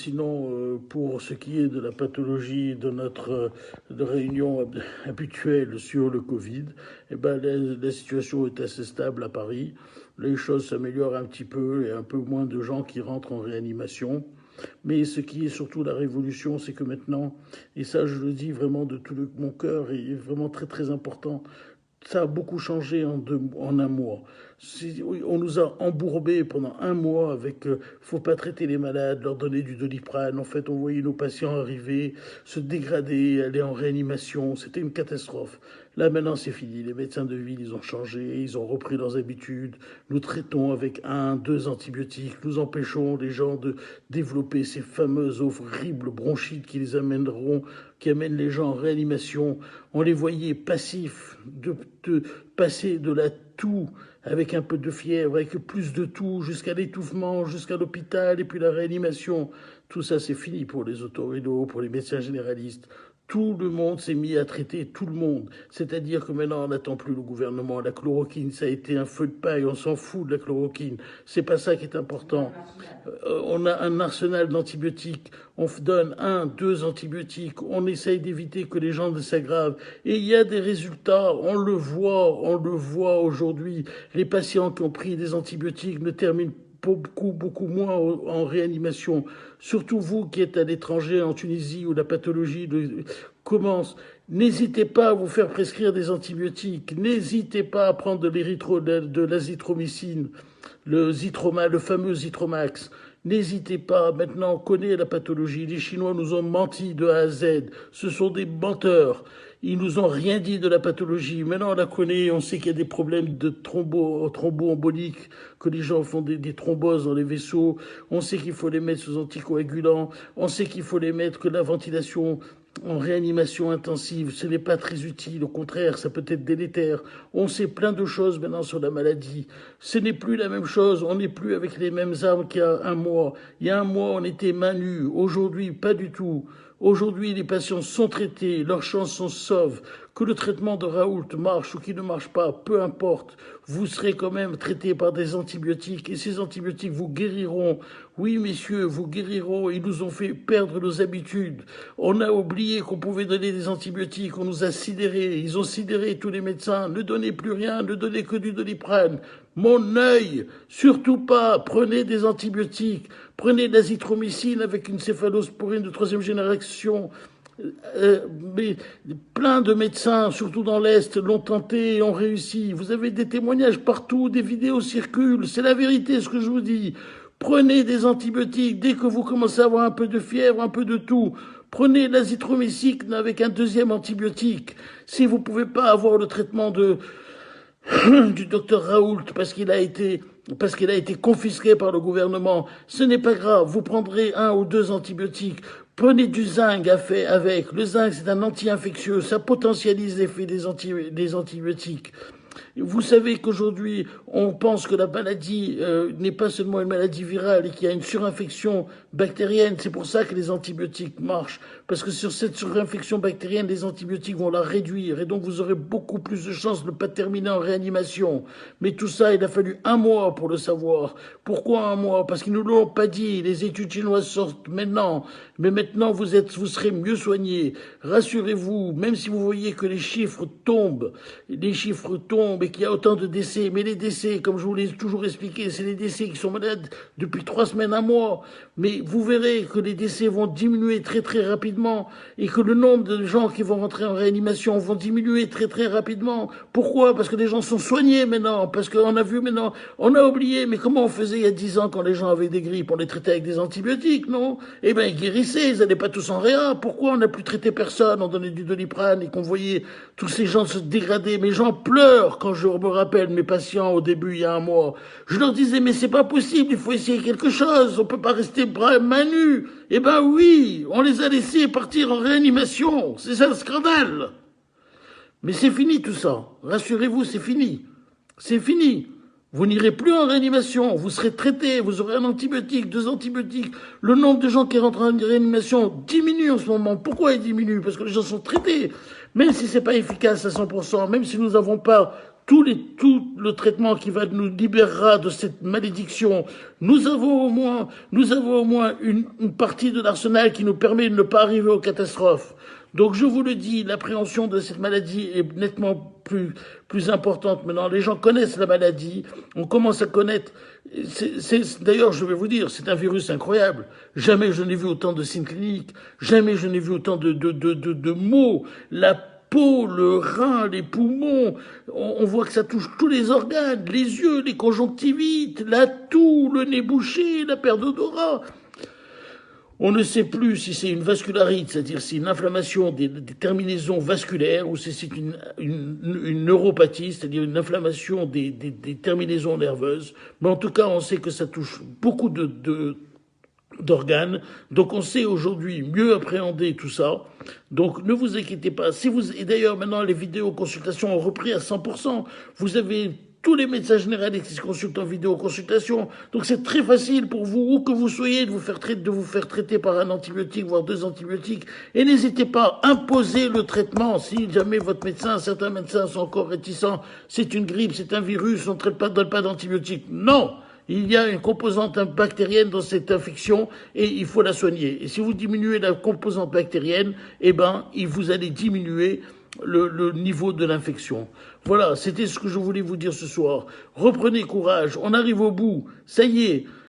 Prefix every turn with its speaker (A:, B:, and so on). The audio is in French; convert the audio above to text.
A: sinon, pour ce qui est de la pathologie de notre de réunion habituelle sur le Covid, eh ben, la situation est assez stable à Paris. Les choses s'améliorent un petit peu, il y a un peu moins de gens qui rentrent en réanimation. Mais ce qui est surtout la révolution, c'est que maintenant, et ça je le dis vraiment de mon cœur, et vraiment très très important, ça a beaucoup changé en un mois. On nous a embourbés pendant un mois avec faut pas traiter les malades, leur donner du Doliprane. En fait, on voyait nos patients arriver, se dégrader, aller en réanimation. C'était une catastrophe. Là, maintenant, c'est fini. Les médecins de ville, ils ont changé, ils ont repris leurs habitudes. Nous traitons avec 2 antibiotiques. Nous empêchons les gens de développer ces fameuses horribles bronchites qui amènent les gens en réanimation. On les voyait passifs, de passer de la toux avec un peu de fièvre, avec plus de toux, jusqu'à l'étouffement, jusqu'à l'hôpital, et puis la réanimation. Tout ça, c'est fini pour les otorhinos, pour les médecins généralistes. Tout le monde s'est mis à traiter tout le monde. C'est-à-dire que maintenant, on n'attend plus le gouvernement. La chloroquine, ça a été un feu de paille. On s'en fout de la chloroquine. C'est pas ça qui est important. On a un arsenal d'antibiotiques. On donne 2 antibiotiques. On essaye d'éviter que les gens ne s'aggravent. Et il y a des résultats. On le voit aujourd'hui. Les patients qui ont pris des antibiotiques ne terminent beaucoup moins en réanimation. Surtout vous qui êtes à l'étranger, en Tunisie, où la pathologie commence. N'hésitez pas à vous faire prescrire des antibiotiques. N'hésitez pas à prendre de l'azithromycine, le fameux Zitromax. N'hésitez pas. Maintenant, on connaît la pathologie. Les Chinois nous ont menti de A à Z. Ce sont des menteurs. Ils nous ont rien dit de la pathologie. Maintenant, on la connaît. On sait qu'il y a des problèmes de thromboemboliques, que les gens font des thromboses dans les vaisseaux. On sait qu'il faut les mettre sous anticoagulants. On sait qu'il faut les mettre que la ventilation en réanimation intensive, ce n'est pas très utile. Au contraire, ça peut être délétère. On sait plein de choses maintenant sur la maladie. Ce n'est plus la même chose. On n'est plus avec les mêmes armes qu'il y a un mois. Il y a un mois, on était main nue. Aujourd'hui, pas du tout. Aujourd'hui, les patients sont traités, leurs chances sont sauves. Que le traitement de Raoult marche ou qu'il ne marche pas, peu importe, vous serez quand même traité par des antibiotiques et ces antibiotiques vous guériront. Oui, messieurs, vous guériront. Ils nous ont fait perdre nos habitudes. On a oublié qu'on pouvait donner des antibiotiques. On nous a sidérés. Ils ont sidéré tous les médecins. Ne donnez plus rien, ne donnez que du Doliprane. Mon œil, surtout pas, prenez des antibiotiques, prenez de l'azithromycine avec une céphalosporine de 3e génération. Mais plein de médecins, surtout dans l'Est, l'ont tenté et ont réussi. Vous avez des témoignages partout, des vidéos circulent. C'est la vérité ce que je vous dis. Prenez des antibiotiques dès que vous commencez à avoir un peu de fièvre, un peu de tout. Prenez l'azithromycine avec un 2e antibiotique. Si vous pouvez pas avoir le traitement du docteur Raoult parce qu'il a été confisqué par le gouvernement, ce n'est pas grave, vous prendrez 1 ou 2 antibiotiques. Prenez du zinc avec. Le zinc, c'est un anti-infectieux, ça potentialise l'effet des antibiotiques. Vous savez qu'aujourd'hui, on pense que la maladie n'est pas seulement une maladie virale et qu'il y a une surinfection bactérienne. C'est pour ça que les antibiotiques marchent. Parce que sur cette surinfection bactérienne, les antibiotiques vont la réduire. Et donc, vous aurez beaucoup plus de chances de ne pas terminer en réanimation. Mais tout ça, il a fallu 1 mois pour le savoir. Pourquoi 1 mois? Parce qu'ils ne nous l'ont pas dit. Les études chinoises sortent maintenant. Mais maintenant, vous serez mieux soignés. Rassurez-vous, même si vous voyez que les chiffres tombent et qu'il y a autant de décès. Mais les décès, comme je vous l'ai toujours expliqué, c'est les décès qui sont malades depuis 3 semaines, 1 mois. Mais vous verrez que les décès vont diminuer très très rapidement et que le nombre de gens qui vont rentrer en réanimation vont diminuer très très rapidement. Pourquoi? Parce que les gens sont soignés maintenant. Parce qu'on a vu maintenant, on a oublié, mais comment on faisait il y a 10 ans quand les gens avaient des grippes? On les traitait avec des antibiotiques, non? Eh ben, ils guérissaient, ils n'allaient pas tous en réa. Pourquoi on n'a plus traité personne? On donnait du Doliprane et qu'on voyait tous ces gens se dégrader. Mes gens pleurent quand je me rappelle mes patients au début, il y a 1 mois. Je leur disais, mais c'est pas possible, il faut essayer quelque chose, on peut pas rester main nue. Eh ben oui, on les a laissés partir en réanimation. C'est ça le scandale. Mais c'est fini tout ça. Rassurez-vous, c'est fini. C'est fini. Vous n'irez plus en réanimation, vous serez traité, vous aurez un antibiotique, 2 antibiotiques. Le nombre de gens qui rentrent en réanimation diminue en ce moment. Pourquoi il diminue? Parce que les gens sont traités. Même si c'est pas efficace à 100%, même si nous n'avons pas tout le traitement qui va nous libérera de cette malédiction. Nous avons au moins une partie de l'arsenal qui nous permet de ne pas arriver aux catastrophes. Donc je vous le dis, l'appréhension de cette maladie est nettement plus importante maintenant. Les gens connaissent la maladie, on commence à connaître. D'ailleurs, je vais vous dire, c'est un virus incroyable. Jamais je n'ai vu autant de signes cliniques, jamais je n'ai vu autant de maux. La peau, le rein, les poumons, on voit que ça touche tous les organes, les yeux, les conjonctivites, la toux, le nez bouché, la perte d'odorat. On ne sait plus si c'est une vascularite, c'est-à-dire si une inflammation des terminaisons vasculaires, ou si c'est une neuropathie, c'est-à-dire une inflammation des terminaisons nerveuses. Mais en tout cas, on sait que ça touche beaucoup d'organes. Donc on sait aujourd'hui mieux appréhender tout ça. Donc ne vous inquiétez pas. Et d'ailleurs maintenant les vidéoconsultations ont repris à 100%. Vous avez tous les médecins généralistes qui se consultent en vidéoconsultation. Donc c'est très facile pour vous, où que vous soyez, de vous faire traiter par un antibiotique, voire 2 antibiotiques. Et n'hésitez pas à imposer le traitement. Si jamais certains médecins sont encore réticents, c'est une grippe, c'est un virus, on ne donne pas d'antibiotiques. Non! Il y a une composante bactérienne dans cette infection et il faut la soigner. Et si vous diminuez la composante bactérienne, vous allez diminuer le niveau de l'infection. Voilà, c'était ce que je voulais vous dire ce soir. Reprenez courage, on arrive au bout. Ça y est,